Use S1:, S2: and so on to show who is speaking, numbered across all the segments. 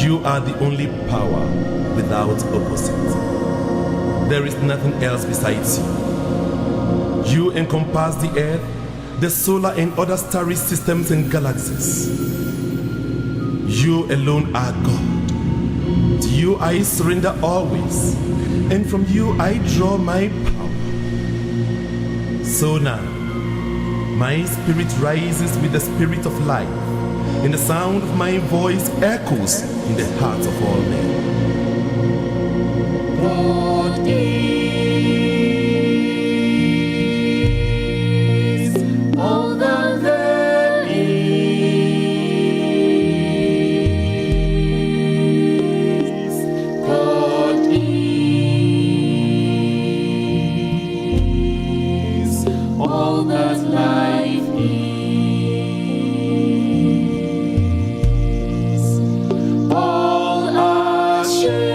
S1: You are the only power without opposite. There is nothing else besides you. You encompass the earth, the solar and other starry systems and galaxies. You alone are God. To you I surrender always, and from you I draw my power. So now, my spirit rises with the spirit of life, and the sound of my voice echoes in the hearts of all men.
S2: God is all that there is. God is all that life is. All are shared.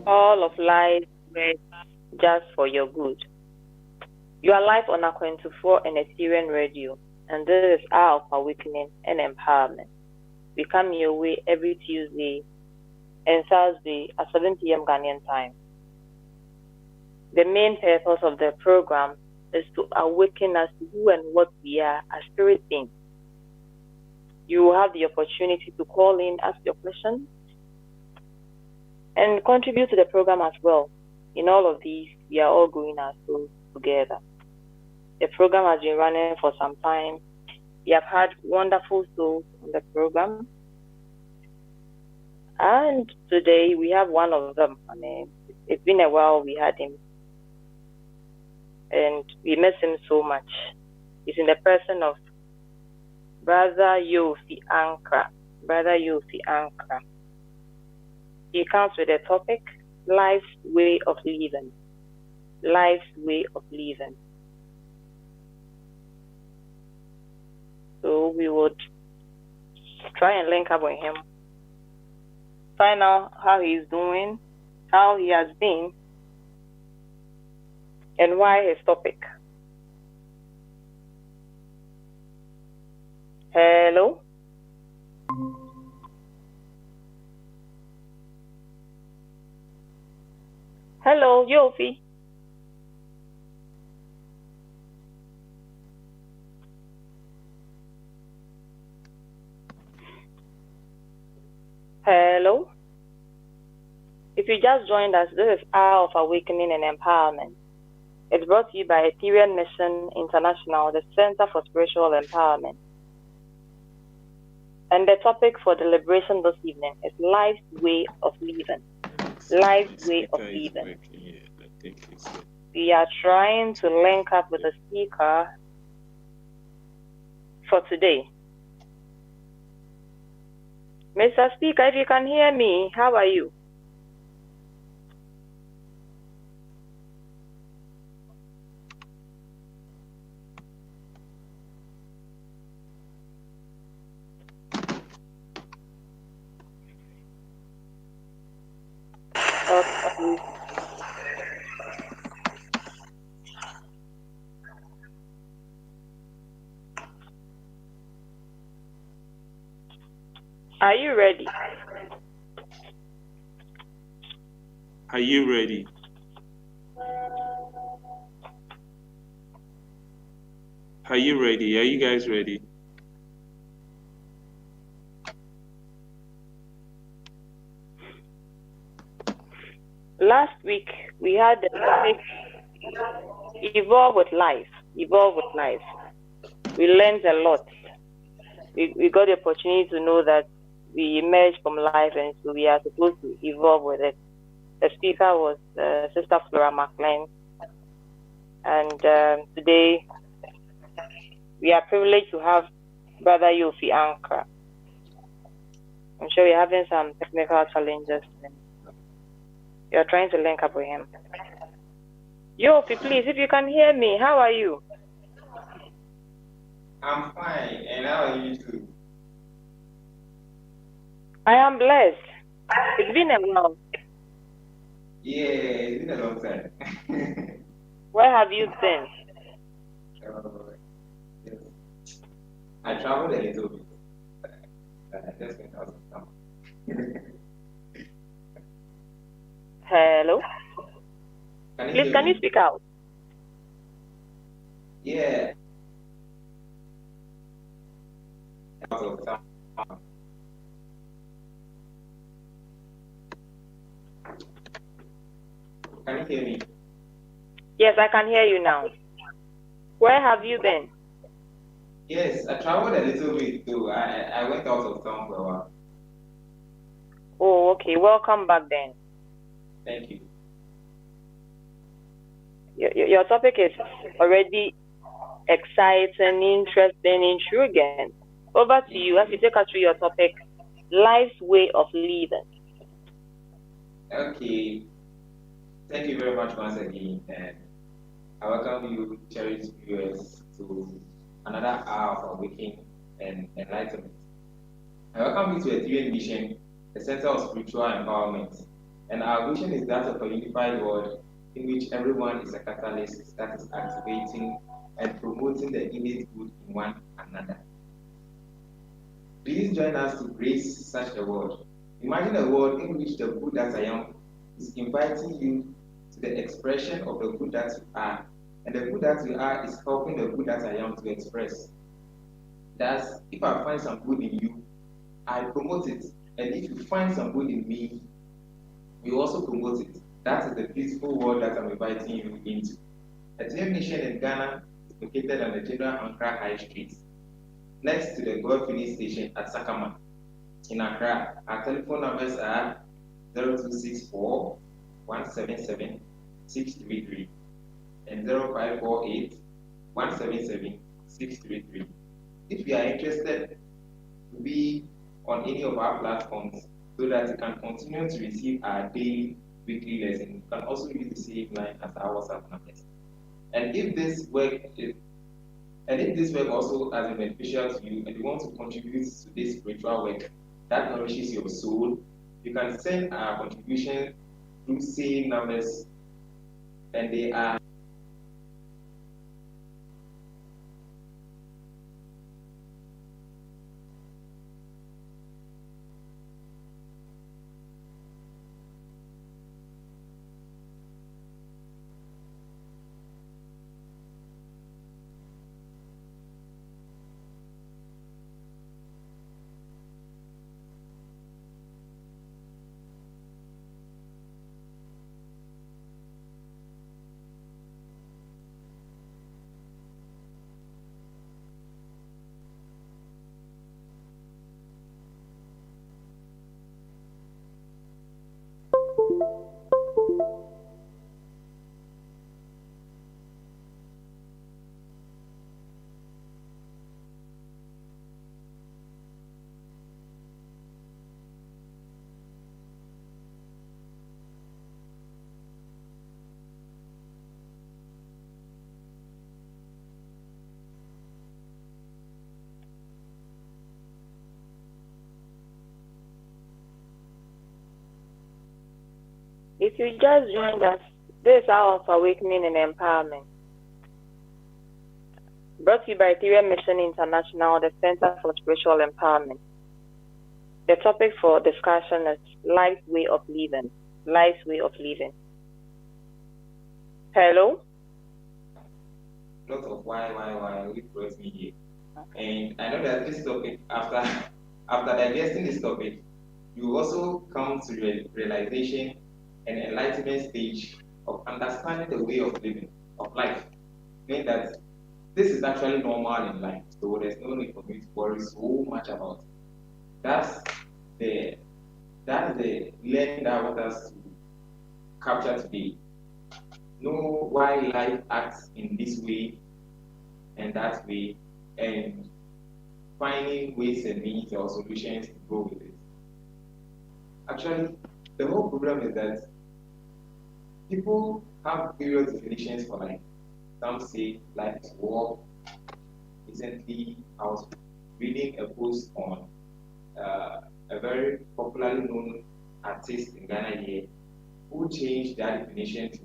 S3: all of life works just for your good. You are live on Ankrah 24 and Ethereum Radio, and this is Hour of Awakening and Empowerment. We come your way every Tuesday and Thursday at 7 p.m. Ghanaian time. The main purpose of the program is to awaken us to who and what we are as spirit beings. You will have the opportunity to call in, ask your questions, and contribute to the program as well. In all of these, we are all going our souls together. The program has been running for some time. We have had wonderful souls on the program. And today we have one of them. I mean, it's been a while we had him. And we miss him so much. He's in the person of Brother Yoofi Ankrah. Brother Yoofi Ankrah. He comes with a topic, life's way of living. Life's way of living. So we would try and link up with him, find out how he's doing, how he has been, and why his topic. Hello? Hello, Yoofi. Hello? If you just joined us, this is Hour of Awakening and Empowerment. It's brought to you by Ethereum Mission International, the Center for Spiritual Empowerment. And the topic for deliberation this evening is life's way of living. Life's way of living. We are trying to link up with the speaker for today. Mr. Speaker, if you can hear me, how are you? Okay. Are you ready?
S4: Are you ready? Are you ready? Are you guys ready?
S3: Last week we had the topic evolve with life. Evolve with life. We learned a lot. We got the opportunity to know that we emerge from life and so we are supposed to evolve with it. The speaker was Sister Flora McLean. And today we are privileged to have Brother Yoofi Ankrah. I'm sure we're having some technical challenges. You're trying to link up with him. Yoofi, please, if you can hear me, how are you?
S5: I'm fine, and how are you too?
S3: I am blessed. It's been a while.
S5: Yeah, it's been a long time.
S3: Where have you been?
S5: Yes. I traveled a little bit. I just went out of town.
S3: Hello?
S5: Please,
S3: Can you speak out?
S5: Yeah. Out of town. Can you hear me?
S3: Yes, I can hear you now. Where have you been?
S5: Yes, I traveled a little bit too. I went out of town for a while.
S3: Oh, okay. Welcome back then.
S5: Thank you.
S3: Your topic is already exciting, interesting, intriguing. Over to you as you take us through your topic, life's way of living.
S5: Okay. Thank you very much once again, and I welcome you, cherished viewers, to another hour of awakening and enlightenment. I welcome you to Ethereum Mission, the Center of Spiritual Empowerment. And our vision is that of a unified world in which everyone is a catalyst that is activating and promoting the innate good in one another. Please join us to grace such a world. Imagine a world in which the good that I am is inviting you to the expression of the good that you are, and the good that you are is helping the good that I am to express. Thus, if I find some good in you, I promote it. And if you find some good in me, you also promote it. That is the peaceful world that I'm inviting you into. A Tea Mission in Ghana is located on the general Ankrah High Street, next to the Gold Filling Station at Sakama in Accra. Our telephone numbers are 0264 177 633 and 0548 177 633. If you are interested to be on any of our platforms so that you can continue to receive our daily, weekly lessons, you can also use the same line as our WhatsApp numbers. And if this work also has been beneficial to you and you want to contribute to this spiritual work that nourishes your soul, you can send our contribution through same numbers, and they are
S3: If you just joined us, this is Hour of Awakening and Empowerment, brought to you by Living Mission International, the Center for Spiritual Empowerment. The topic for discussion is life's way of living. Life's way of living. Hello?
S5: lot of why which brought me here. And I know that this topic, after digesting this topic, you also come to the realization and enlightenment stage of understanding the way of living, of life. Meaning that this is actually normal in life, so there's no need for me to worry so much about it. That's the learning that I want us to capture today. Know why life acts in this way and that way, and finding ways and means or solutions to go with it. Actually, the whole problem is that people have various definitions for life. Some say life is war. Recently, I was reading a post on a very popularly known artist in Ghana here who changed that definition to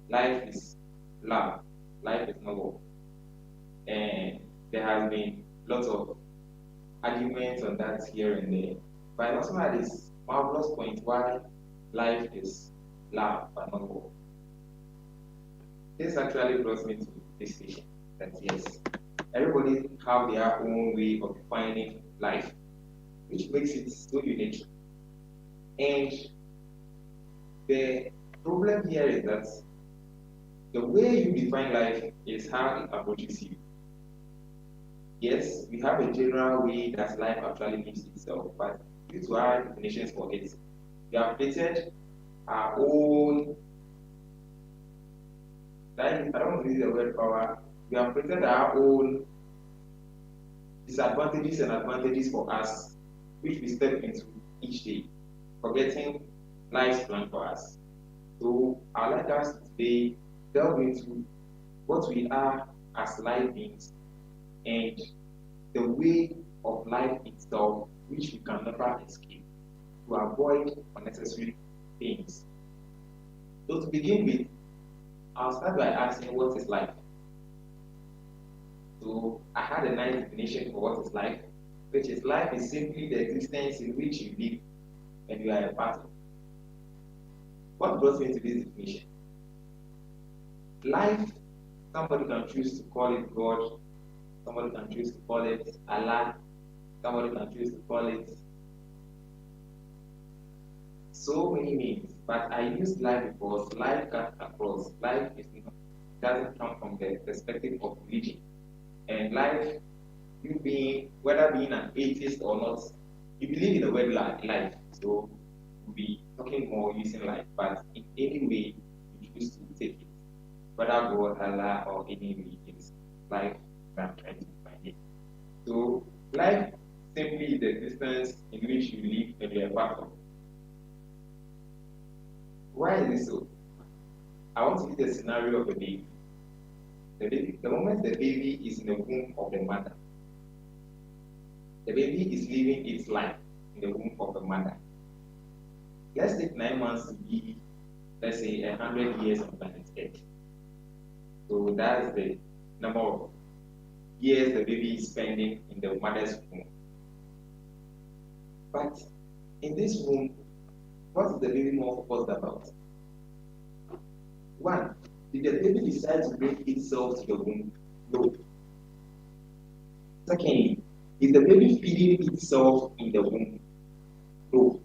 S5: life is love, life is not war. And there has been lots of arguments on that here and there. But I also had this marvelous point why life is love but not war. This actually brought me to this station that yes, everybody have their own way of defining life, which makes it so unique. And the problem here is that the way you define life is how it approaches you. Yes, we have a general way that life actually lives itself, but due to our definitions for it, we have created our own. I don't want to use the word power. We have created our own disadvantages and advantages for us, which we step into each day, forgetting life's plan for us. So I'd like us today delve into what we are as life beings and the way of life itself, which we can never escape, to avoid unnecessary beings. So to begin with, I'll start by asking what is life. So I had a nice definition for what is life, which is life is simply the existence in which you live and you are a part of. What brought me to this definition? Life, somebody can choose to call it God, somebody can choose to call it Allah, somebody can choose to call it so many names, but I use life because life cuts across. Life doesn't come from the perspective of religion. And life, you being, whether being an atheist or not, you believe in the word life, so we'll be talking more using life, but in any way you choose to take it, whether God, Allah, or any religions, life that I'm trying to define it. So life simply the existence in which you live and you are part of. Why is this so? I want to give the scenario of a baby. The moment the baby is in the womb of the mother, the baby is living its life in the womb of the mother. Let's take 9 months to be, let's say, 100 years on planet Earth. So that is the number of years the baby is spending in the mother's womb. But in this womb, what is the baby more focused about? One, did the baby decide to bring itself to the womb? No. Secondly, is the baby feeding itself in the womb? No.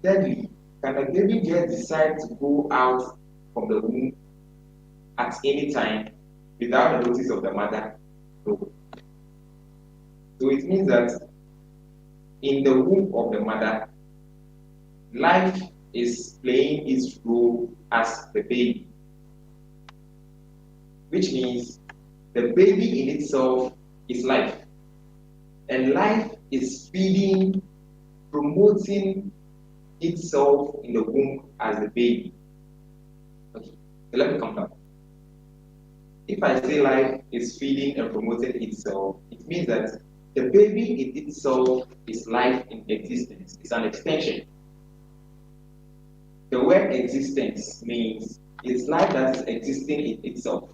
S5: Thirdly, can the baby just decide to go out from the womb at any time without the notice of the mother? No. So it means that in the womb of the mother, life is playing its role as the baby, which means the baby in itself is life, and life is feeding, promoting itself in the womb as the baby. Okay, so let me come down. If I say life is feeding and promoting itself, it means that the baby in itself is life in existence. It's an extension. The word existence means it's life that is existing in itself.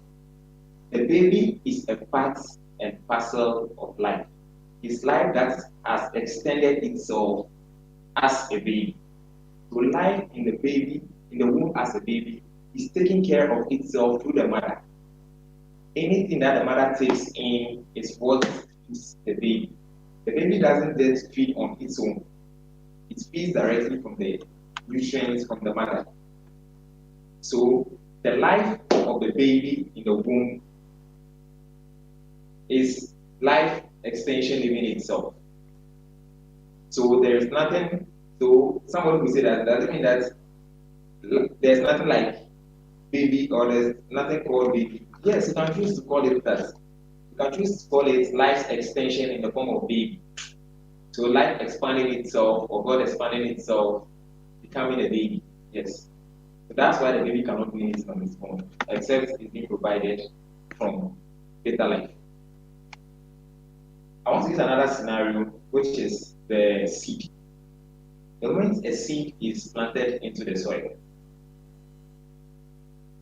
S5: The baby is a part and parcel of life. It's life that has extended itself as a baby. So life in the baby, in the womb as a baby, is taking care of itself through the mother. Anything that the mother takes in is what feeds the baby. The baby doesn't just feed on its own. It feeds directly from the nutrients from the mother. So the life of the baby in the womb is life extension living itself. So there is nothing, so somebody will say that doesn't mean that there's nothing like baby or there's nothing called baby. Yes, you can choose to call it that. You can choose to call it life's extension in the form of baby. So life expanding itself or God expanding itself, becoming a baby. Yes. So that's why the baby cannot do anything on its own, except it's being provided from better life. I want to use another scenario, which is the seed. The moment a seed is planted into the soil,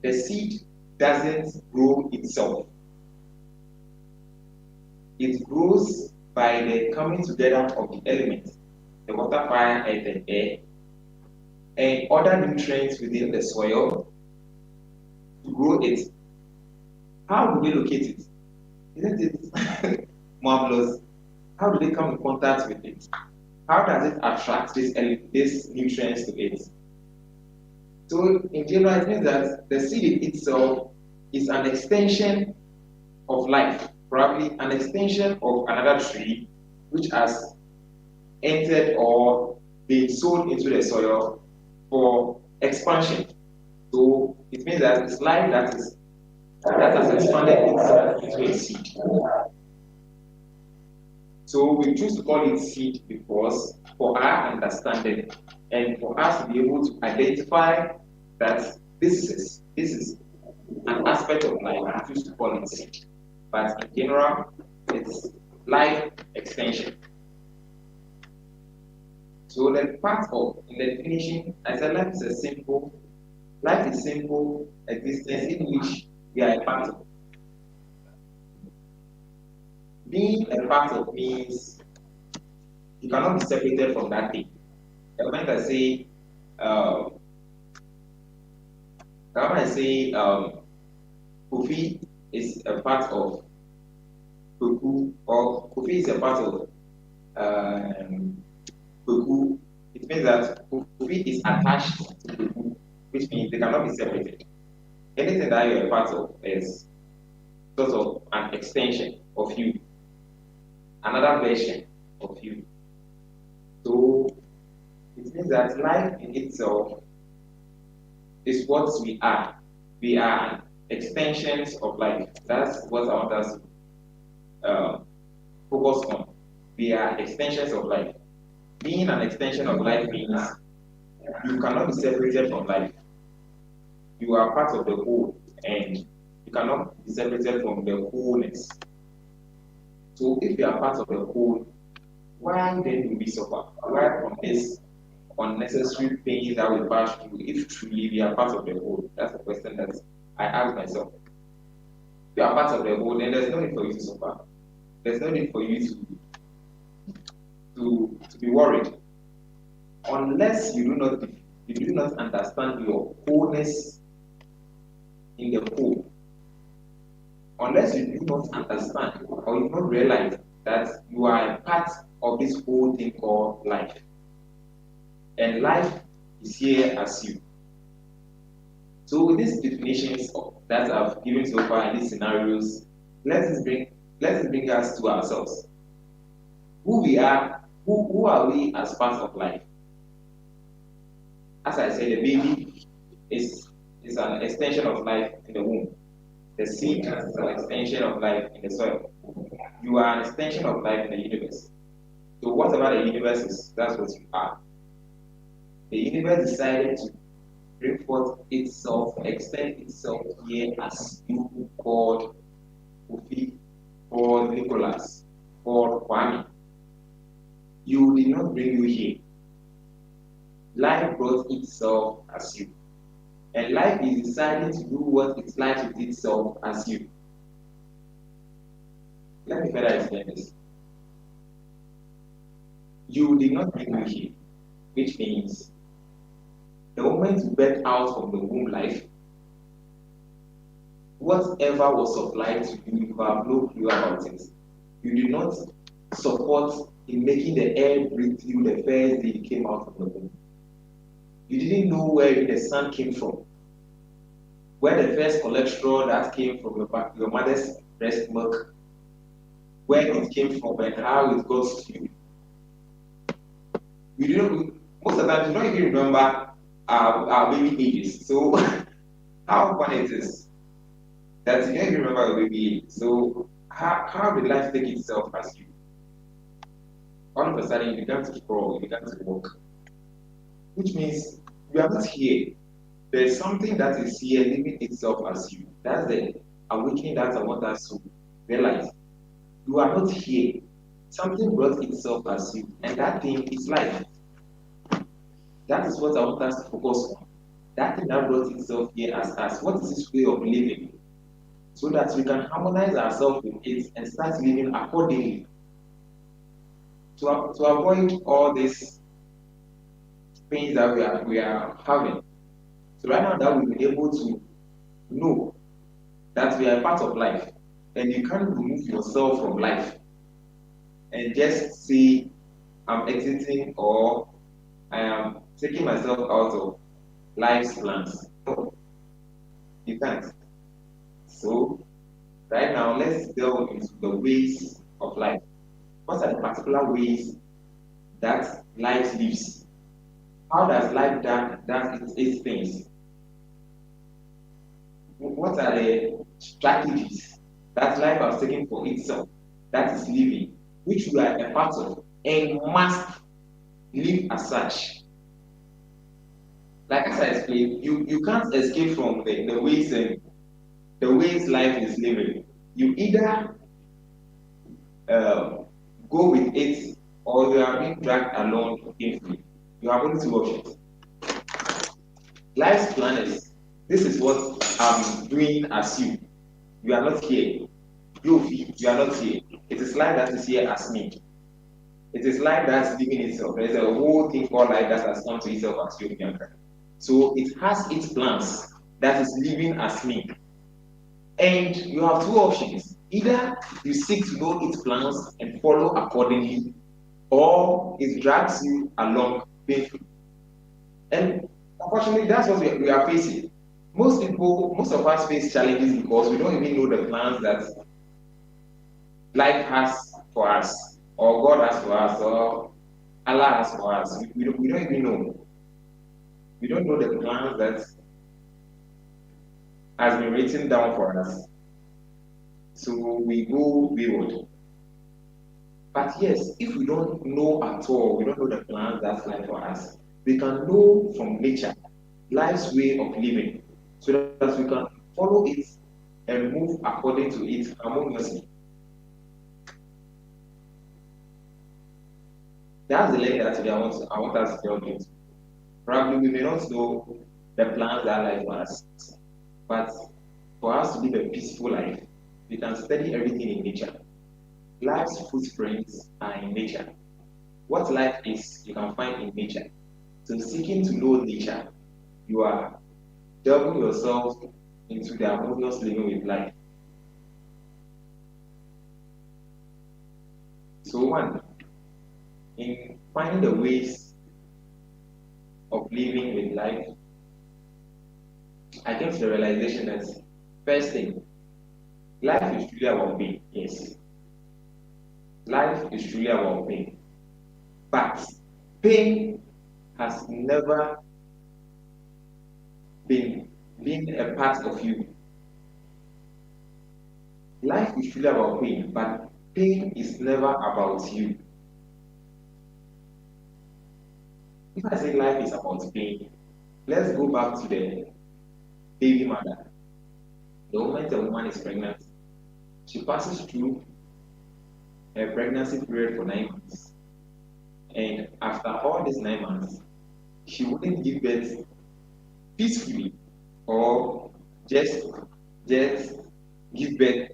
S5: the seed doesn't grow itself. It grows by the coming together of the elements, the water, fire, earth, and air, and other nutrients within the soil to grow it. How do they locate it? Isn't it marvelous? How do they come in contact with it? How does it attract these nutrients to it? So in general, it means that the seed itself is an extension of life, probably an extension of another tree which has entered or been sown into the soil for expansion. So it means that it's life that has expanded itself into a seed. So we choose to call it seed because for our understanding and for us to be able to identify that this is an aspect of life, we choose to call it seed. But in general, it's life extension. So the part of in the definition, I said life is simple existence in which we are a part of. Being a part of means you cannot be separated from that thing. The moment uh, Kofi is a part of Koku, or Kofi is a part of Koku, it means that Kofi is attached to Koku, which means they cannot be separated. Anything that you're a part of is sort of an extension of you, another version of you. So it means that life in itself is what we are. We are extensions of life. That's what I want us to focus on. We are extensions of life. Being an extension of life means you cannot be separated from life. You are part of the whole, and you cannot be separated from the wholeness. So if you are part of the whole, why then do we suffer? Why from this unnecessary pain that we pass through if truly we are part of the whole? That's the question that I ask myself. If you are part of the whole, then there's no need for you to suffer. There's no need for you to be worried. Unless you do not understand your wholeness in the whole. Unless you do not understand or you do not realize that you are a part of this whole thing called life. And life is here as you. So with these definitions that I've given so far in these scenarios, let's bring us to ourselves. Who we are, who are we as part of life? As I said, the baby is an extension of life in the womb. The seed is an extension of life in the soil. You are an extension of life in the universe. So whatever the universe is, that's what you are. The universe decided to bring forth itself, extend itself here as you, called Kofi, called Nicholas, called Kwame. You did not bring you here. Life brought itself as you. And life is deciding to do what it's like with itself as you. Let me further explain this. You did not bring you here, which means the moment you birth out from the womb life, whatever was supplied to you, you have no clue about it. You did not support in making the air breathe you the first day you came out from the womb. You didn't know where the sun came from, where the first cholesterol that came from your mother's breast milk, where it came from and how it got to you. Most of the time, you don't even remember our baby ages. So how funny it is that you don't even remember your baby age. So how did life take itself as you? All of a sudden, you began to crawl, you began to walk. Which means you are not here. There's something that is here living itself as you. That's the awakening that I want us to realize. You are not here. Something brought itself as you, and that thing is life. That is what I want us to focus on. That thing that brought itself here as us. What is this way of living? So that we can harmonize ourselves with it and start living accordingly. To avoid all these pains that we are having. So right now that we've been able to know that we are part of life, and you can't remove yourself from life and just say I'm exiting or I am taking myself out of life's plans. No, you can't. So right now let's delve into the ways of life. What are the particular ways that life lives? How does life does its things? What are the strategies that life has taken for itself that is living, which we are a part of and must live as such? Like as I explained, you can't escape from the ways life is living. You either go with it or you are being dragged along painfully. You have only two options. Life's plan is, this is what I'm doing as you. You are not here. Yoofi, you are not here. It is life that is here as me. It is life that's living itself. There's a whole thing called life that has come to itself as Yoofi Ankrah. So it has its plans that is living as me. And you have two options. Either you seek to know its plans and follow accordingly, or it drags you along painfully. And unfortunately, that's what we are facing. Most of us face challenges because we don't even know the plans that life has for us, or God has for us, or Allah has for us. We don't even know. We don't know the plans that has been written down for us. So we go wayward. But yes, if we don't know at all, we don't know the plans that's life for us, we can know from nature life's way of living so that we can follow it and move according to it harmoniously. That's the letter that today I want us to delve into. Probably we may not know the plans that life for us, but for us to live a peaceful life, we can study everything in nature. Life's footprints are in nature. What life is, you can find in nature. So seeking to know nature, you are delving yourself into the harmonious living with life. So one, in finding the ways of living with life, I came to the realization that first thing, life is truly about pain, yes. Life is truly about pain. But pain has never been a part of you. Life is truly about pain, but pain is never about you. If I say life is about pain, let's go back to the baby mother. The moment a woman is pregnant, she passes through her pregnancy period for 9 months. And after all these 9 months, she wouldn't give birth peacefully or just give birth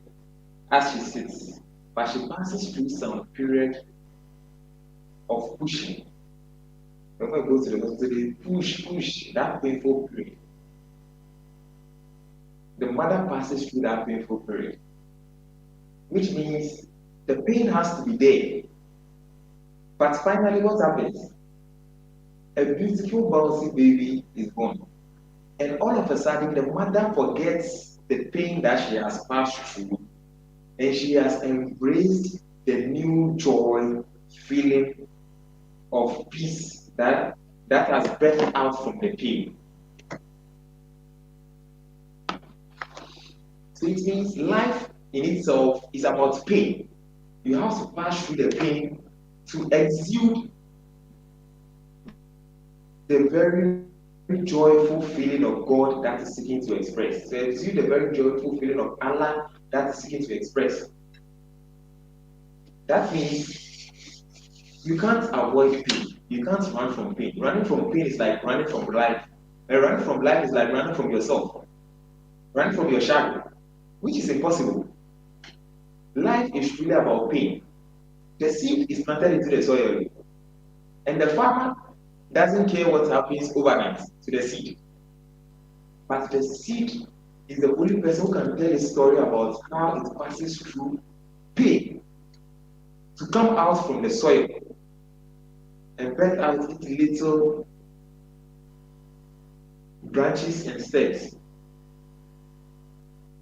S5: as she sits, but she passes through some period of pushing. When we go to the hospital, they push that painful period. The mother passes through that painful period, which means the pain has to be there. But finally, what happens? A beautiful, bouncy baby is born. And all of a sudden, the mother forgets the pain that she has passed through, and she has embraced the new joy, feeling of peace that has birthed out from the pain. So it means life in itself is about pain. You have to pass through the pain to exude the very joyful feeling of God that is seeking to express. So exude the very joyful feeling of Allah that is seeking to express. That means you can't avoid pain. You can't run from pain. Running from pain is like running from life. And running from life is like running from yourself. Running from your shadow, which is impossible. Life is really about pain. The seed is planted into the soil, and the farmer doesn't care what happens overnight to the seed. But the seed is the only person who can tell a story about how it passes through pain to come out from the soil and birth out its little branches and stems.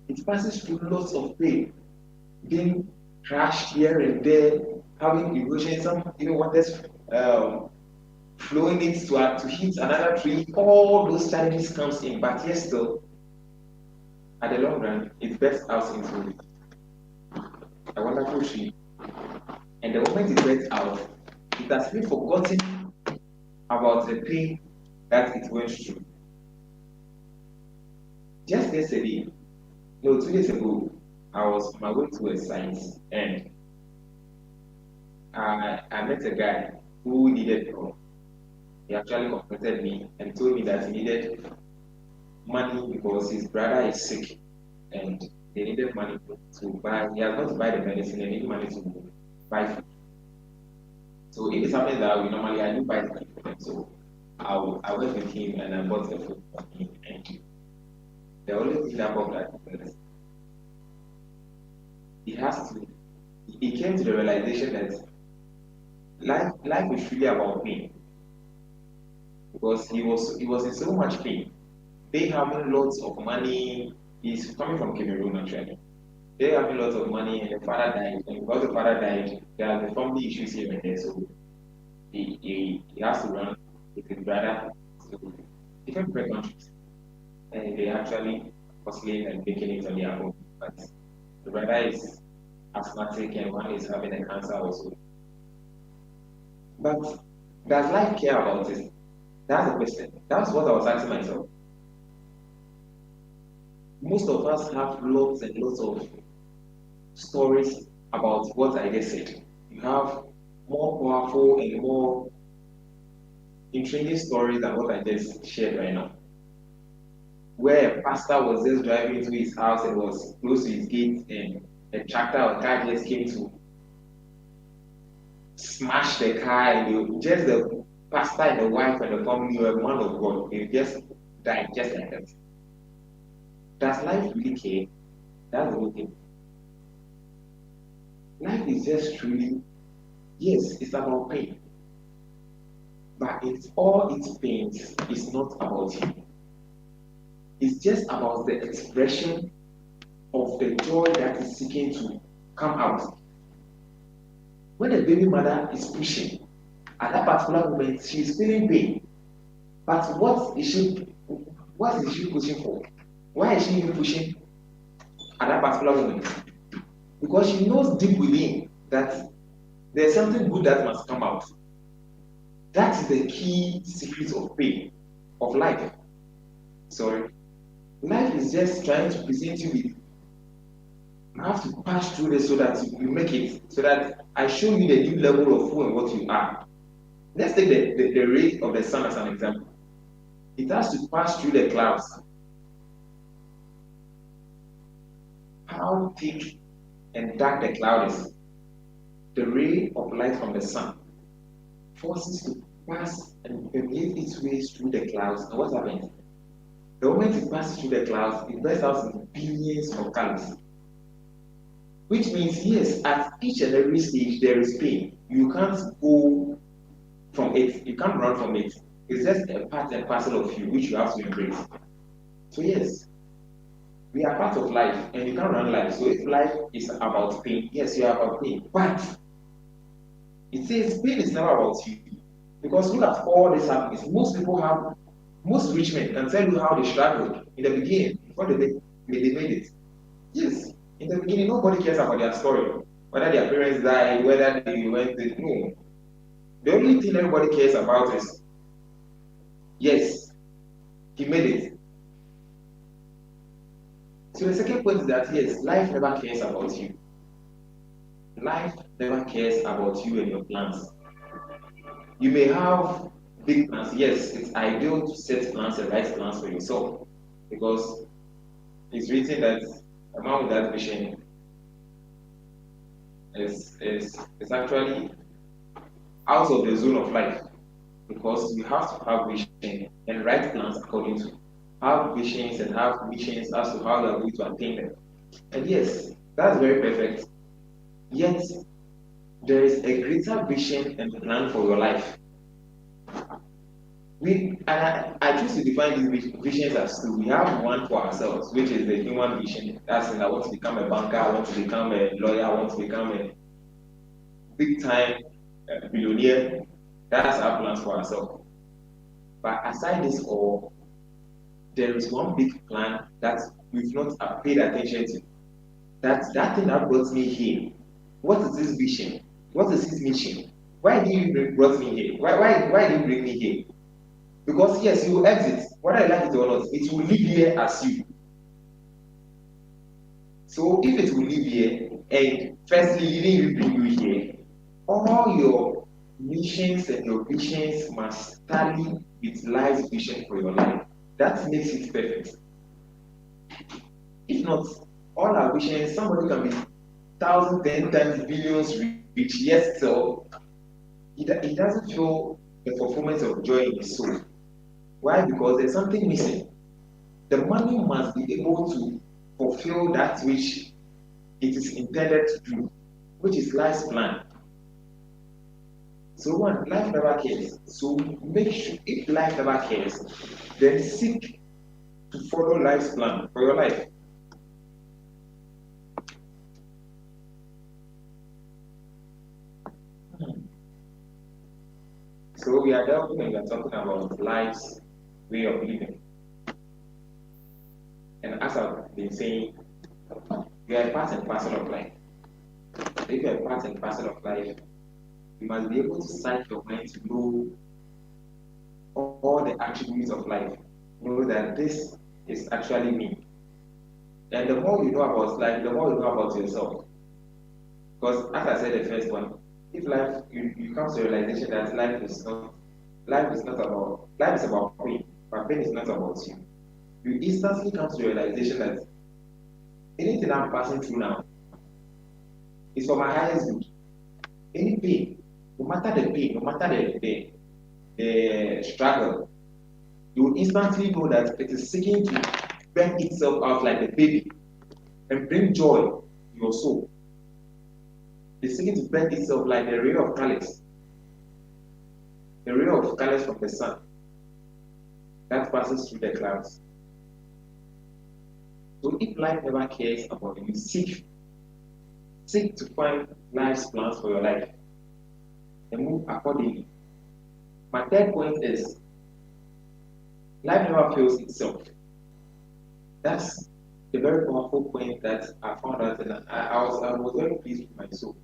S5: It passes through lots of pain, being crushed here and there, having erosion, some even waters flowing it to hit another tree. All those challenges comes in, but yet still, at the long run, it bursts out into a wonderful tree. And the moment it bursts out, it has been forgotten about the pain that it went through. Just yesterday, no, 2 days ago, I was on my way to a site, and I met a guy who needed help. he actually confronted me and told me that he needed money because his brother is sick and they needed money to buy. He has got to buy the medicine and need money to buy food. So if it's something that we normally I do buy the food for them. So I went with him and I bought the food for him. And the only thing about that is he came to the realization that life is really about pain. Because he was in so much pain. They having lots of money. He's coming from Cameroon actually. They having lots of money and the father died. And because the father died, there are the family issues here and there. So he has to run with his brother to different countries. And they actually hustling and making it on their own. But the brother is asthmatic and one is having a cancer also. But does life care about it? That's the question. That's what I was asking myself. Most of us have lots and lots of stories about what I just said. You have more powerful and more intriguing stories than what I just shared right now. Where a pastor was just driving to his house and was close to his gate, and a tractor or car just came to smash the car, and just the pastor and the wife and the family were man of God. They just died just like that. Does life really care? That's the whole thing. Life is just truly, yes, it's about pain. But it's all its pains is not about you. It's just about the expression of the joy that is seeking to come out. When a baby mother is pushing, at that particular moment, she is feeling pain. But what is she pushing for? Why is she even pushing at that particular moment? Because she knows deep within that there's something good that must come out. That is the key secret of pain, of life. Sorry. Life is just trying to present you with, you have to pass through this so that you make it, so that I show you the new level of who and what you are. Let's take the ray of the sun as an example. It has to pass through the clouds. How thick and dark the cloud is, the ray of light from the sun forces to pass and permeate its way through the clouds. And what happens? The moment it passes through the clouds, it bursts out in billions of colors. Which means, yes, at each and every stage there is pain. You can't go from it, you can't run from it. It's just a part and parcel of you which you have to embrace. So yes, we are part of life and you can't run life. So if life is about pain, yes, you are about pain. But it says pain is never about you. Because look at all these happenings. Most rich men can tell you how they struggled in the beginning before they made it. Yes, in the beginning, nobody cares about their story. Whether their parents died, whether they went to no. The only thing everybody cares about is, yes, he made it. So the second point is that yes, life never cares about you. Life never cares about you and your plans. You may have big plans. Yes, it's ideal to set plans and write plans for yourself, because it's written that a man without vision is actually out of the zone of life, because you have to have vision and write plans according to, have visions and have missions as to how you are going to attain them. And yes, that's very perfect. Yet there is a greater vision and plan for your life. I choose to define these visions as two. We have one for ourselves, which is the human vision. That's in I want to become a banker, I want to become a lawyer, I want to become a big time billionaire. That's our plans for ourselves. But aside this all, there is one big plan that we've not paid attention to. That's that thing that brought me here. What is this vision? What is his mission? Why did you brought me here? Why did you bring me here? Because yes, you will exit, whether I like it or not, it will live here as you. So if it will live here, and firstly, it didn't even bring you here, all your missions and your visions must tally with life's vision for your life. That makes it perfect. If not, all our visions, somebody can be thousand, 10 times, billions rich, yes, so he doesn't feel the fulfillment of joy in his soul. Why? Because there's something missing. The money must be able to fulfill that which it is intended to do, which is life's plan. So one, life never cares. So make sure if life never cares, then seek to follow life's plan for your life. So we are delving and we are talking about life's way of living. And as I've been saying, you are a part and parcel of life. If you are a part and parcel of life, you must be able to psych your mind to know all the attributes of life. Know that this is actually me. And the more you know about life, the more you know about yourself. Because as I said the first one, if life you come to the realization that life is about pain, but pain is not about you. You instantly come to the realization that anything I'm passing through now is for my highest good. Any pain, no matter the pain, no matter the struggle, you will instantly know that it is seeking to bring itself out like a baby and bring joy to your soul. It's seeking to bring itself like a ray of colors, from the sun that passes through the clouds. So if life never cares about you, seek to find life's plans for your life and move accordingly. My third point is life never fails itself. That's a very powerful point that I found out, and I was very pleased with my soul.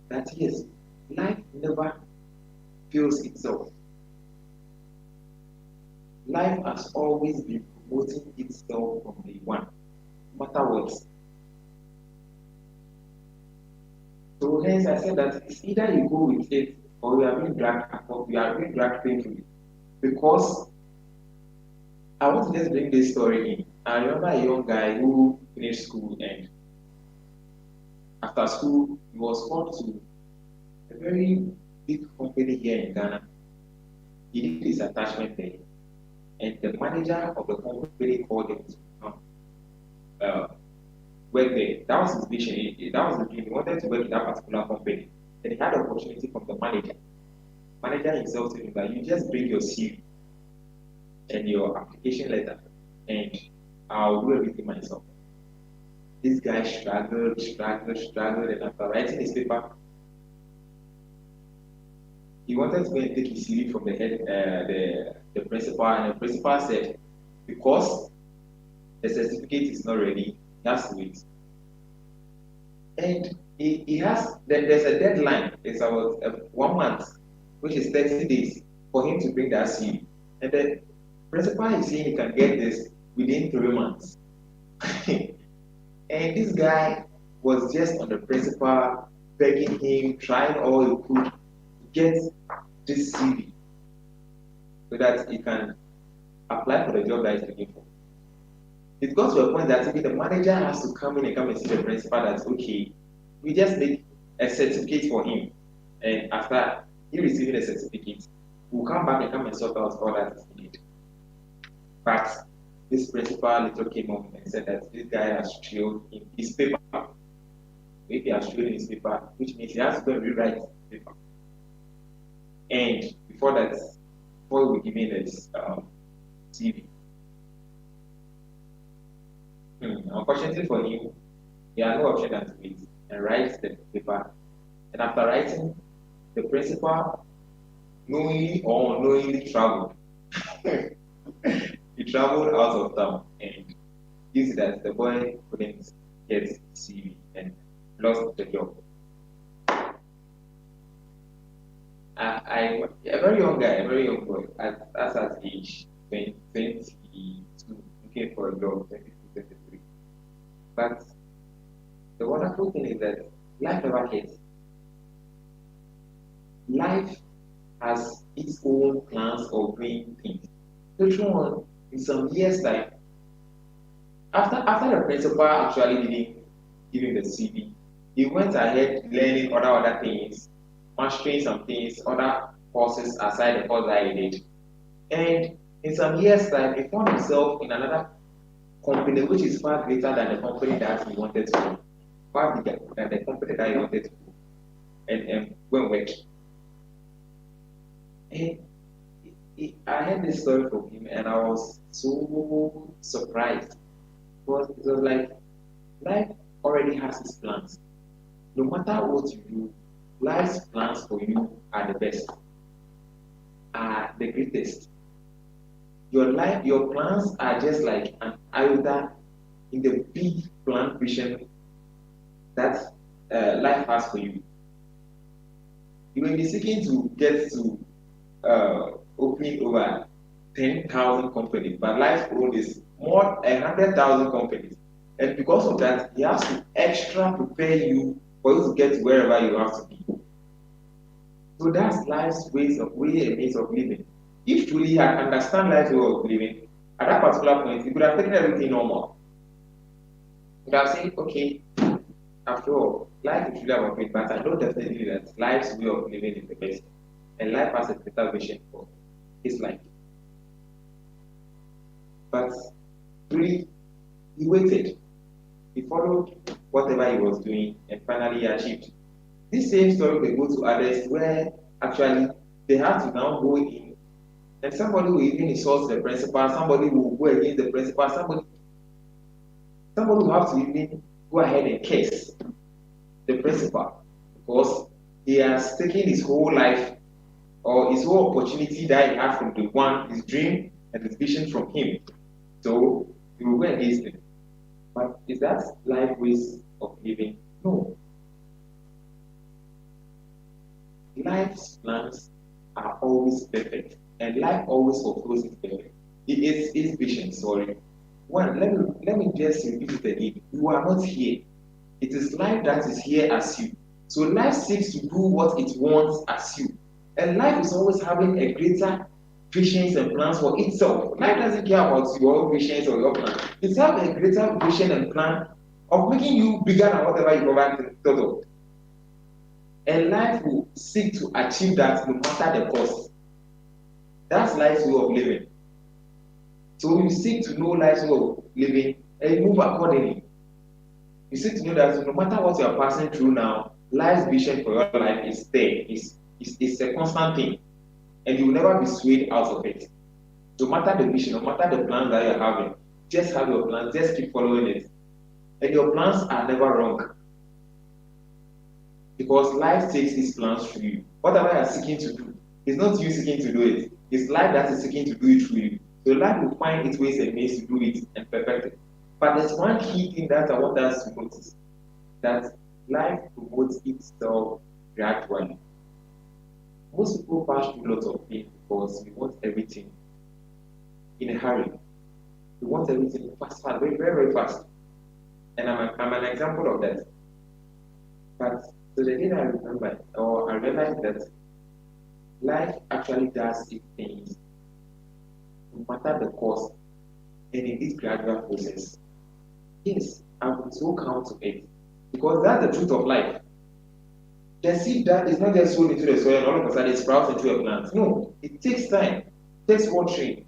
S5: That yes, life never fails itself. Life has always been promoting itself from day one, no matter what. So hence I said that it's either you go with it or you are being dragged painfully. Because I want to just bring this story in. I remember a young guy who finished school, and after school he was called to a very big company here in Ghana. He did his attachment there, and the manager of the company called him to come work there. That was his vision. That was the dream. He wanted to work in that particular company, and he had the opportunity from the manager. Manager himself told him that you just bring your CV and your application letter, and I'll do everything myself. This guy struggled, and after writing his paper, he wanted to go and take his CV from the head, the principal, and the principal said, because the certificate is not ready, he has to wait. And there's a deadline. It's about 1 month, which is 30 days, for him to bring that CV. And the principal is saying he can get this within 3 months. And this guy was just on the principal, begging him, trying all he could to get this CV so that he can apply for the job that he's looking for. It got to a point that even the manager has to come in and come and see the principal that, okay, we just make a certificate for him. And after he receiving the certificate, we'll come back and come and sort out all that is needed. But this principal later came up and said that this guy has trailed in his paper. If he has trailed in his paper, which means he has to go and rewrite the paper. And before he will give me this CV. Unfortunately for him, he had no option than to wait and write the paper. And after writing, the principal knowingly or unknowingly traveled. He traveled out of town, and due to that, the boy couldn't get CV and lost the job. I'm a very young guy, a very young boy, at age 22, looking for a job, 22, 23. But the wonderful thing is that life never cares. Life has its own plans of doing things. Later on, in some years time, after the principal actually didn't give him the CV, he went ahead learning other things, mastering some things, other courses aside the course that he did. And in some years time, he found himself in another company which is far greater than the company that he wanted to do, far bigger than the company that he wanted to do, and went working. And I heard this story from him, and I was so surprised because it was like life already has its plans. No matter what you do, life's plans for you are the best, are the greatest. Your plans are just like an iota in the big plan vision that life has for you. You may be seeking to get to opening over 10,000 companies, but life's goal is more 100,000 companies. And because of that, he has to extra prepare you for you to get to wherever you have to be. So that's life's way and means of living. If truly you had understand life's way of living, at that particular point, you could have taken everything normal. You could have said, okay, after all, life is really about it, but I know definitely that life's way of living is the best. And life has a better vision for his life. But really, he waited. He followed whatever he was doing and finally he achieved. This same story will go to others where actually they have to now go in and somebody will even insult the principal, somebody will go against the principal, somebody will have to even go ahead and curse the principal because he has taken his whole life or his whole opportunity that he had from the one, his dream and his vision from him. So he will go against him. But is that life ways of living? No. Life's plans are always perfect, and life always fulfills its perfect. Its vision, sorry. One, let me just repeat it again. You are not here. It is life that is here as you. So life seeks to do what it wants as you. And life is always having a greater visions and plans for itself. Life doesn't care about your own visions or your plans. It's having a greater vision and plan of making you bigger than whatever you ever thought of. And life will seek to achieve that no matter the cost. That's life's way of living. So you seek to know life's way of living and you move accordingly. You seek to know that no matter what you are passing through now, life's vision for your life is there. It's a constant thing. And you will never be swayed out of it. No matter the vision, no matter the plans that you're having, just have your plans, just keep following it. And your plans are never wrong. Because life takes its plans through you. Whatever you are seeking to do, it's not you seeking to do it. It's life that is seeking to do it through you. So life will find its ways and means to do it and perfect it. But there's one key thing that I want us to notice. That life promotes itself gradually. Most people pass through lots of things because we want everything in a hurry. We want everything fast, very, very, very fast. And I'm an example of that. But so the day I remember, or I realized that life actually does its things, no matter the cost, and in its gradual process. Yes, I will so come to it. Because that's the truth of life. The seed that is not just sown into the soil and all of a sudden it sprouts into a plant. No, it takes time. It takes watering,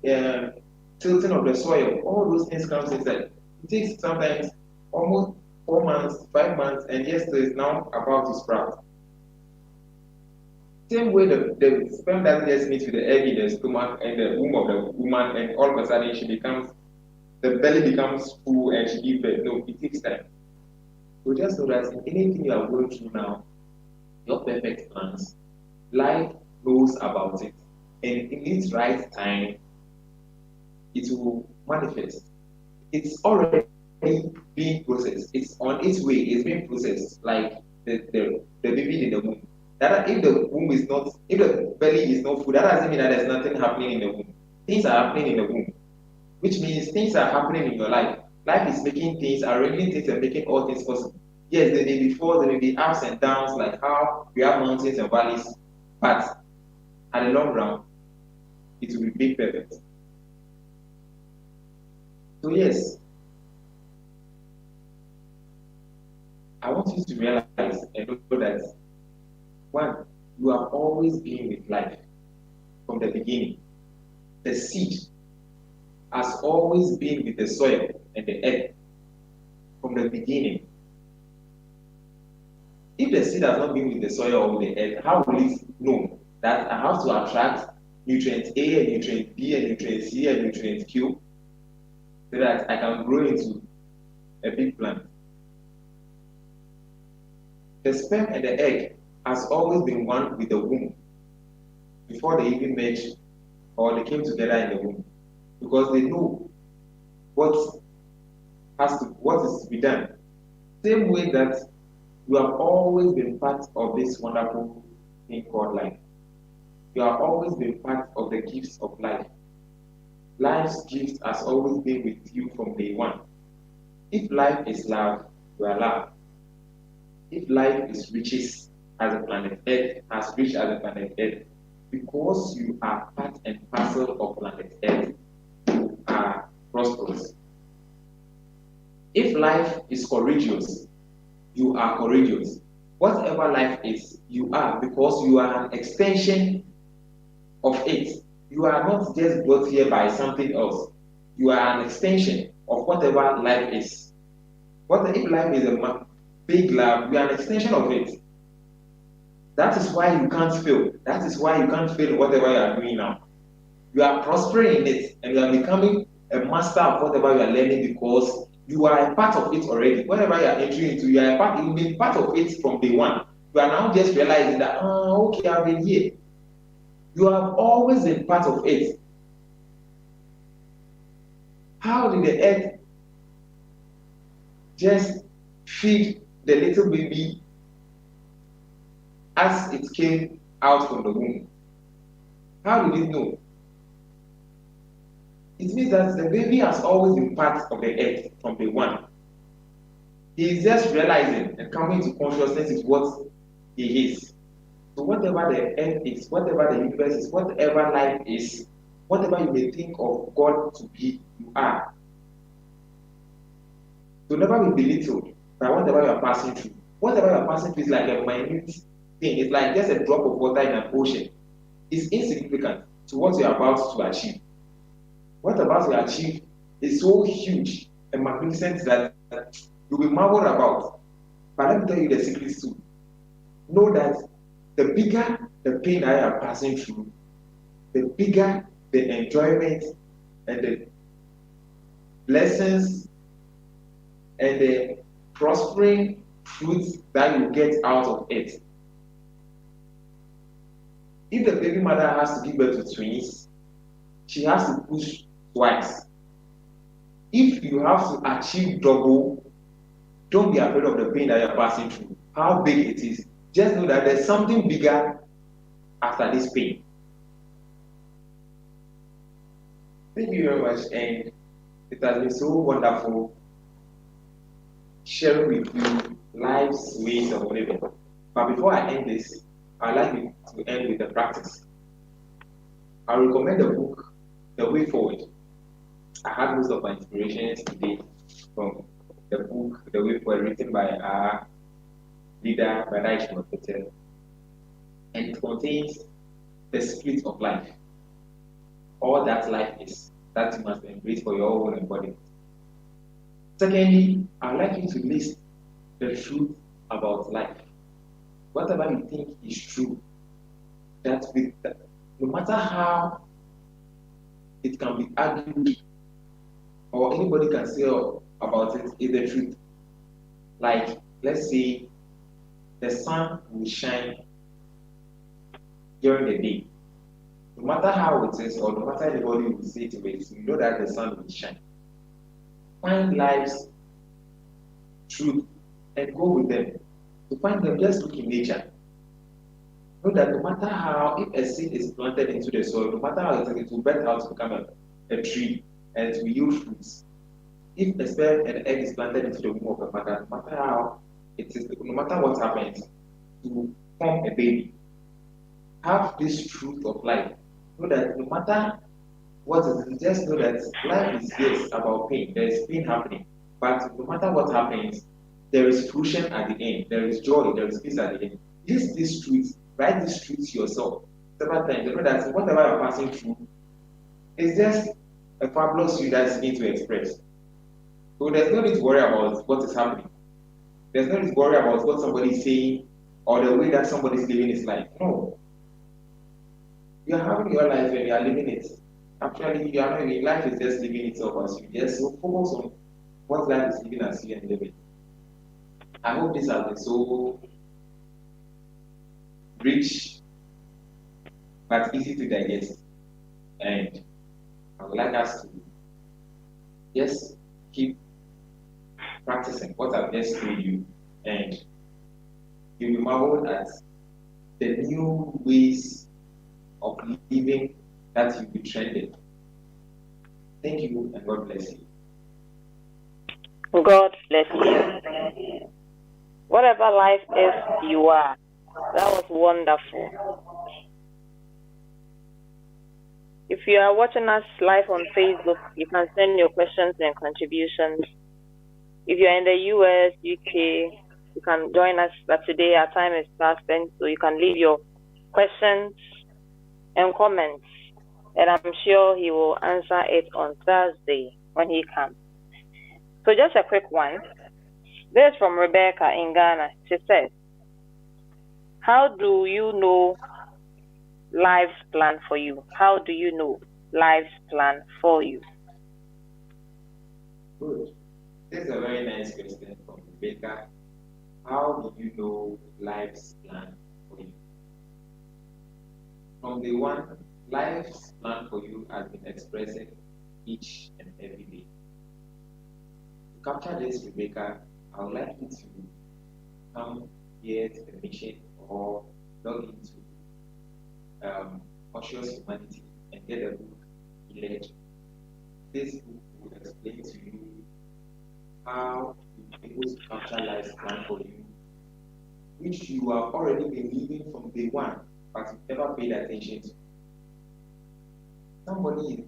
S5: tilting of the soil, all those things comes inside. It takes sometimes almost 4 months, 5 months, and yes, it's now about to sprout. Same way the sperm doesn't just meet with the egg in the stomach and the womb of the woman, and all of a sudden the belly becomes full and she gives birth. No, it takes time. So just know that in anything you are going through now, your perfect plans, life knows about it. And in its right time, it will manifest. It's already being processed. It's on its way. It's being processed like the baby in the womb. That if the womb is not, if the belly is not full, that doesn't mean that there's nothing happening in the womb. Things are happening in the womb, which means things are happening in your life. Life is making things, arranging things, and making all things possible. Yes, there may be ups and downs, like how we have mountains and valleys, but at the long run, it will be made perfect. So yes, I want you to realize and know that one, you have always been with life from the beginning. The seed has always been with the soil and the earth from the beginning. If the seed has not been with the soil or with the earth, how will it know that I have to attract nutrient A and nutrient B and nutrient C and nutrient Q so that I can grow into a big plant? The sperm and the egg has always been one with the womb before they even merged or they came together in the womb, because they know what is to be done. Same way that you have always been part of this wonderful thing called life. You have always been part of the gifts of life. Life's gift has always been with you from day one. If life is love, you are love. If life is riches as a planet Earth, as rich as a planet Earth, because you are part and parcel of planet Earth, you are prosperous. If life is courageous, you are courageous. Whatever life is, you are, because you are an extension of it. You are not just brought here by something else. You are an extension of whatever life is. If life is a big love, you are an extension of it. That is why you can't fail. That is why you can't fail in whatever you are doing now. You are prospering in it, and you are becoming a master of whatever you are learning, because you are a part of it already. Whatever you are entering into, you are a part. You've been part of it from day one. You are now just realizing that, okay, I've been here. You have always been part of it. How did the earth just feed the little baby as it came out from the womb? How did it know? It means that the baby has always been part of the earth from day one. He is just realizing and coming to consciousness is what he is. So whatever the earth is, whatever the universe is, whatever life is, whatever you may think of God to be, you are. So never be belittled by whatever you are passing through. Whatever you are passing through is like a minute thing. It's like just a drop of water in an ocean. It's insignificant to what you are about to achieve. What about to achieve is so huge and magnificent that you'll be marveled about. But let me tell you the secret too. Know that the bigger the pain I am passing through, the bigger the enjoyment and the blessings and the prospering fruits that you get out of it. If the baby mother has to give birth to twins, she has to push twice. If you have to achieve double, don't be afraid of the pain that you're passing through, how big it is. Just know that there's something bigger after this pain. Thank you very much, and it has been so wonderful sharing with you life's ways of living. But before I end this, I'd like you to end with a practice. I recommend the book, The Way Forward. I had most of my inspirations today from the book, The Way Forward, written by our leader, Brother Ishmael, and it contains the spirit of life. All that life is, that you must embrace for your own embodiment. Secondly, I'd like you to list the truth about life. Whatever you think is true, no matter how it can be argued or anybody can say about it, is the truth. Like, let's say the sun will shine during the day. No matter how it is, or no matter anybody will say to it, you know that the sun will shine. Find life's truth and go with them. To find them, just look in nature. Know that no matter how, if a seed is planted into the soil, no matter how it will birth out to become a tree and it will yield fruits. If a sperm and egg is planted into the womb of a mother, no matter how it is, no matter what happens, to form a baby. have this truth of life. Know that no matter what it is, just know that life is yes about pain. There is pain happening. But no matter what happens, there is fruition at the end. There is joy, there is peace at the end. Use this truth, write this truth to yourself several times. You know that whatever you're passing through is just a fabulous you that you need to express. So there's no need to worry about what is happening. There's no need to worry about what somebody is saying or the way that somebody is living his life. No. You're having your life and you are living it. Actually, you are not living life is just living itself as you. Just so focus on what life is living as you and living. I hope this has been so rich but easy to digest. And I would like us to just keep practicing what I've just told you, and you'll be marveled at the new ways of living that you'll be trending. Thank you and God bless you.
S3: God bless you. Whatever life is, you are. That was wonderful. If you are watching us live on Facebook, you can send your questions and contributions. If you're in the US, UK, you can join us. But today our time is past, and so you can leave your questions and comments, and I'm sure he will answer it on Thursday when he comes. So just a quick one. This is from Rebecca in Ghana. She says, how do you know life's plan for you? How do you know life's plan for you?
S5: Good. This is a very nice question from Rebecca. How do you know life's plan for you? From the one, life's plan for you has been expressing each and every day. To capture this, Rebecca, I would like you to come here to the mission or log into Conscious Humanity and get a book, Elect. This book will explain to you how to be able to capture life's plan for you, which you have already been living from day one, but you've never paid attention to. Somebody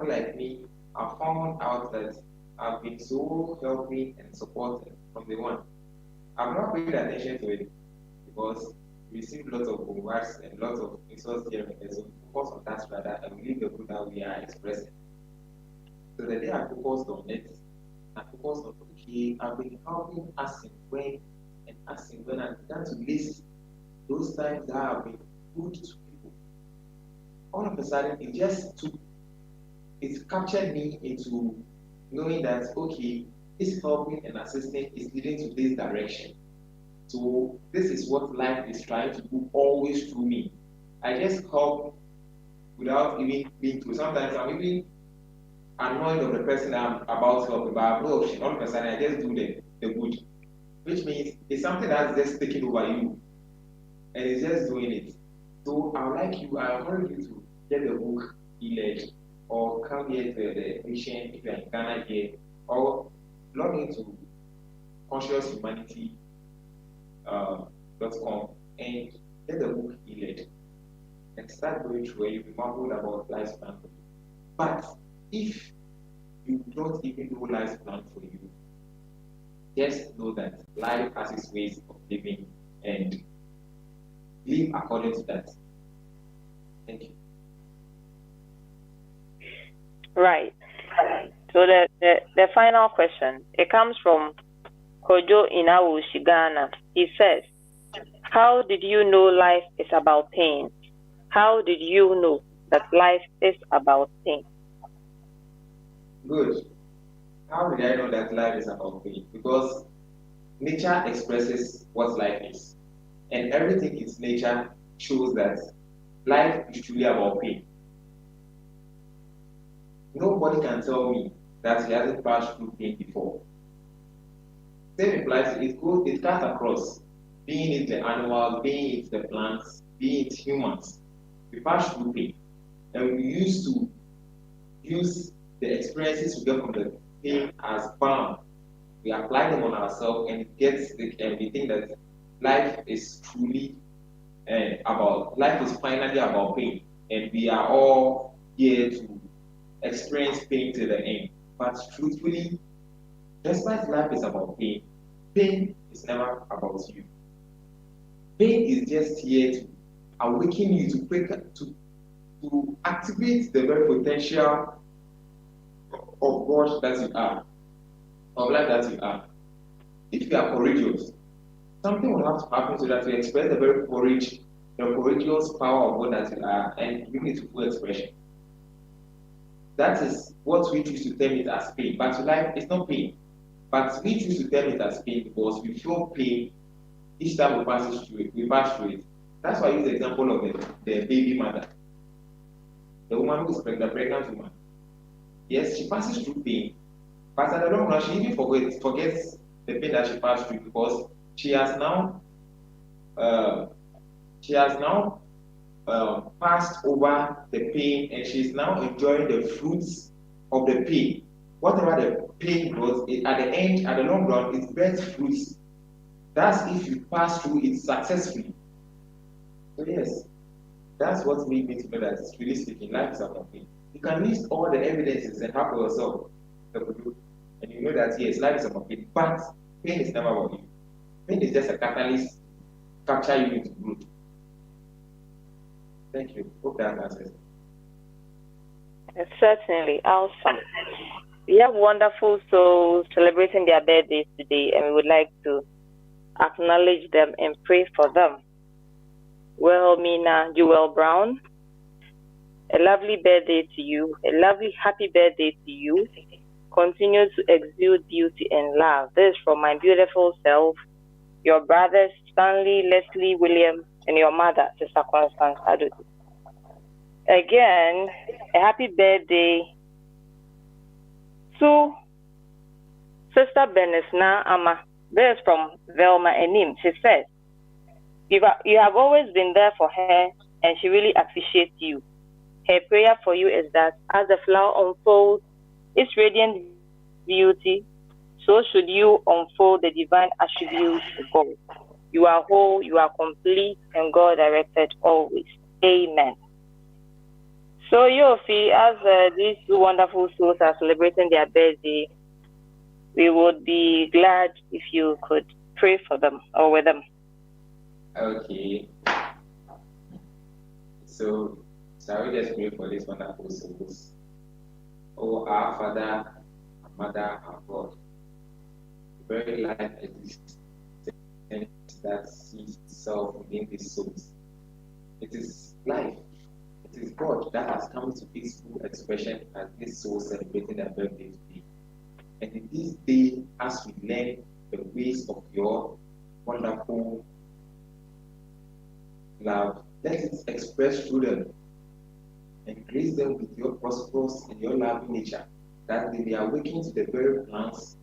S5: like me, I found out that I've been so helping and supported from day one. I've not paid attention to it because we receive lots of rewards and lots of resources here and there. So focus on that rather and leave the good that we are expressing. So the day I focused on it, I focused on okay, I've been helping asking when and asking when I began to list those times that have been good to people. All of a sudden it captured me into knowing that okay, this helping and assisting is leading to this direction. So this is what life is trying to do always through me. I just help without even being told. Sometimes I'm even annoyed of the person I'm about to help, but I have no option. All of a sudden I just do the good. Which means it's something that's just taking over you. And it's just doing it. So I encourage you to get the book Elect or come here to the mission if you're in Ghana here, or log into conscioushumanity.com and get the book Elect and start going through where you'll be marveled about life's plan for you. But if you don't even know life's plan for you, just know that life has its ways of living and live according to that. Thank you.
S3: Right. So the final question, it comes from Kojo Inawu Shigana. He says, how did you know life is about pain? How did you know that life is about pain?
S5: Good. How did I know that life is about pain? Because nature expresses what life is. And everything in nature shows that life is truly about pain. Nobody can tell me that he hasn't passed through pain before. Same applies, it cuts across, being it the animals, being it the plants, being it humans. We pass through pain. And we used to use the experiences we get from the pain as balm. We apply them on ourselves and we think that life is truly about life is finally about pain, and we are all here to experience pain to the end. But truthfully, despite life is about pain, pain is never about you. Pain is just here to awaken you to activate the very potential of God that you are, of life that you are. If you are courageous, something will have to happen so that you express the very courageous power of God that you are, and bring it to full expression. That is what we choose to term it as pain. But to life, it's not pain. But we choose to term it as pain because we feel pain each time we pass through it. We pass through it. That's why I use the example of the baby mother, the woman who is pregnant, the pregnant woman. Yes, she passes through pain, but at the long run, she even forgets the pain that she passed through because she has now passed over the pain, and she's now enjoying the fruits of the pain. Whatever the pain was, at the end, at the long run, it bears fruits. That's if you pass through it successfully. So yes, that's what made me to know that it's really speaking, life is about pain. You can list all the evidences and have for yourself, and you know that yes, life is about pain, but pain is never about you. Pain is just a catalyst to capture you into growth. Thank you. Hope that answers.
S3: Certainly, awesome. We have wonderful souls celebrating their birthdays today, and we would like to acknowledge them and pray for them. Wilhelmina Jewel Brown, a lovely birthday to you, a lovely happy birthday to you. Continue to exude beauty and love. This is from my beautiful self, your brothers Stanley, Leslie, William, and your mother, Sister Constance Adodu. Again, a happy birthday to Sister Benesna Ama. This is from Velma Enim. She says, you have always been there for her, and she really appreciates you. Her prayer for you is that as the flower unfolds its radiant beauty, so should you unfold the divine attributes of God. You are whole, you are complete, and God directed always. Amen. So, Yoofi, as these two wonderful souls are celebrating their birthday, we would be glad if you could pray for them or with them.
S5: Okay. So, shall we just pray for these wonderful souls? Oh, our Father, our Mother, our God, the very life exists that sees itself within these souls. It is life. It is God that has come to its full expression as these souls celebrating their birthday today. And in this day, as we learn the ways of your wonderful love, let it express through them and grace them with your prosperous and your loving nature, that they may awaken to the very plans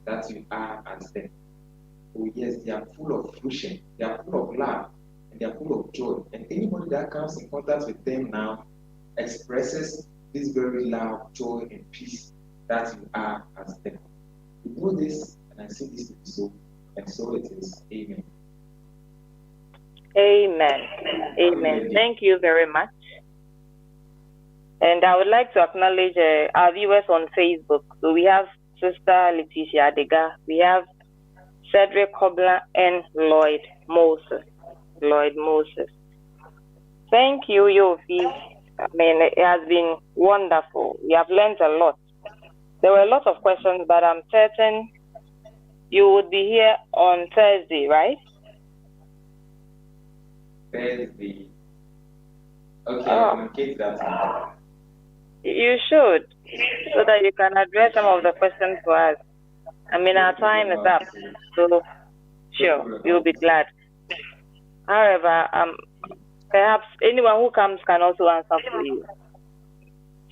S5: that you are as them. Oh yes, they are full of fruition, they are full of love, and they are full of joy. And anybody that comes in contact with them now expresses this very love, joy, and peace that you are as them. We do this, and I see this to be so, and so it is. Amen.
S3: Amen. Amen. Thank you very much. And I would like to acknowledge our viewers on Facebook. So we have Sister Leticia Adega, we have Cedric Kobler, and Lloyd Moses. Thank you, Yoofi. I mean, it has been wonderful. We have learned a lot. There were a lot of questions, but I'm certain you would be here on Thursday, right?
S5: Thursday. Okay, I'll communicate that.
S3: You should, so that you can address some of the questions to us. I mean, our time is up, so sure, we'll be glad. However, perhaps anyone who comes can also answer for you,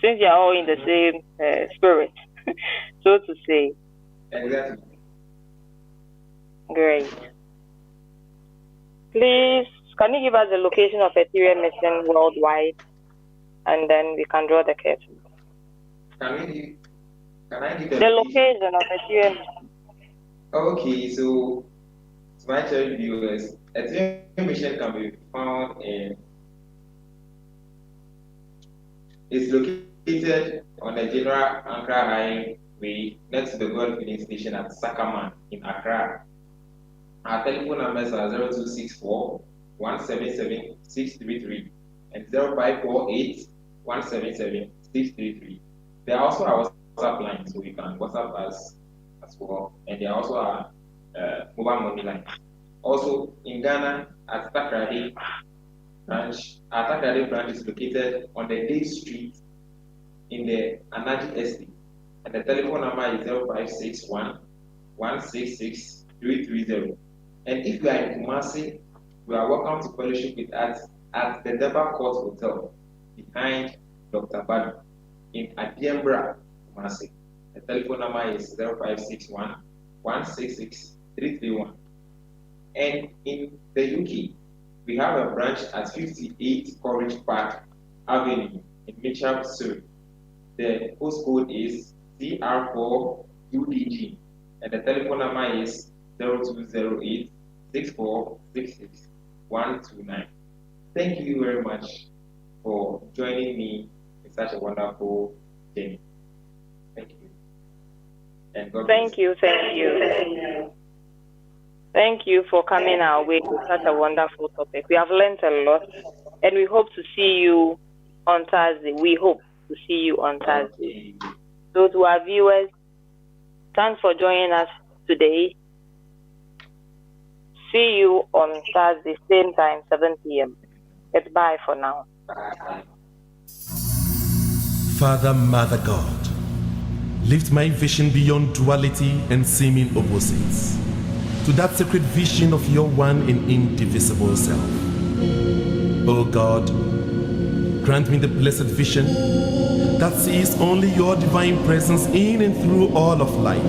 S3: since you are all in the same spirit, so to say.
S5: Exactly.
S3: Great. Please, can you give us the location of Ethereum mission worldwide, and then we can draw the curtain.
S5: Can I give
S3: the location of Ethereum?
S5: Okay, so my cherished viewers, a twin mission can be found in, is located on the general Ankrah Highway next to the Gold Filling Station at Sakaman in Accra. Our telephone numbers are 0264 177 633 and 0548 177 633. There are also our WhatsApp line, so you can WhatsApp us as well. And there are also our mobile money line. Also in Ghana, at Takrady branch, our Takrady branch is located on the Day Street in the Anaji Estate. And the telephone number is 0561 166 330. And if you are in Kumasi, you are welcome to fellowship with us at the Deba Court Hotel behind Dr. Badu in Adiembra, Kumasi. The telephone number is 0561 166 331. And in the UK, we have a branch at 58 Courage Park Avenue in Mitchell, Surrey. The postcode is CR4UDG, and the telephone number is 0208 6466 129. Thank you very much for joining me in such a wonderful journey. Thank you. And God bless.
S3: Thank you. Thank you for coming our way with such a wonderful topic. We have learned a lot, and we hope to see you on Thursday. We hope to see you on Thursday. So to our viewers, thanks for joining us today. See you on Thursday, same time, 7 p.m. Goodbye for now.
S1: Father, Mother God, lift my vision beyond duality and seeming opposites to that sacred vision of your one and indivisible self. O God, grant me the blessed vision that sees only your divine presence in and through all of life.